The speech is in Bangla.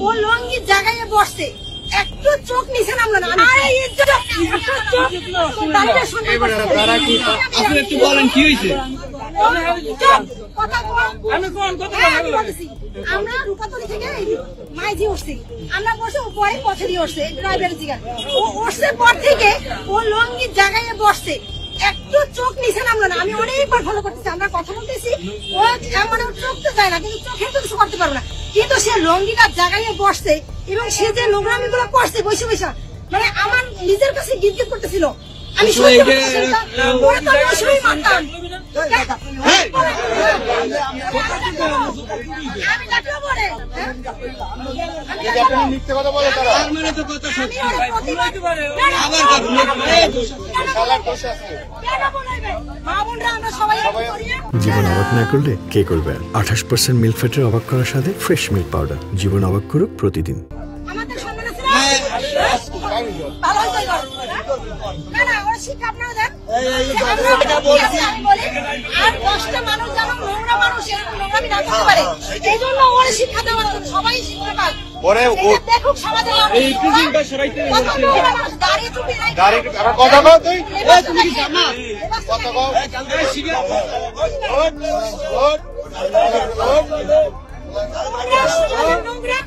ও লঙ্গির জায়গায় বসছে, একটু চোখ নিচে নামলো না। একটু বলেন কি হয়েছে? আমরা রূপাতলি থেকে মাইজি উঠছি, আমরা বসে পরে পথে দিয়ে উঠছে ড্রাইভারের জিগান, ও উঠছে পর থেকে ও লঙ্গির জায়গায় বসছে, একটু চোখ নিচে নামলো না। আমি অনেকবার ফলো করতেছি, আমরা কথা বলতেছি, ও মানে চোখ তো যায় না, কিন্তু চোখে তো কিছু করতে পারবো না। কিন্তু সে লঙ্গিটার জায়গায় বসছে এবং সে যে নোংরামি গুলো করছে বসে বসে, মানে আমার নিজের কাছে গিজগিজ করতেছিল। আমি মারতাম। জীবন অবাক না করলে কে করবে? 28% মিল্ক ফ্যাটের অবাক করার সাথে ফ্রেশ মিল্ক পাউডার। জীবন অবাক করুক প্রতিদিন। আর 10টা মানুষ যেন নোংরা মানুষ এরকম নোংরামি না করতে পারে, এই জন্য ওরা শিক্ষা দেওয়া, সবাই শিক্ষা পাক। দেখুক সমাজে নোংরা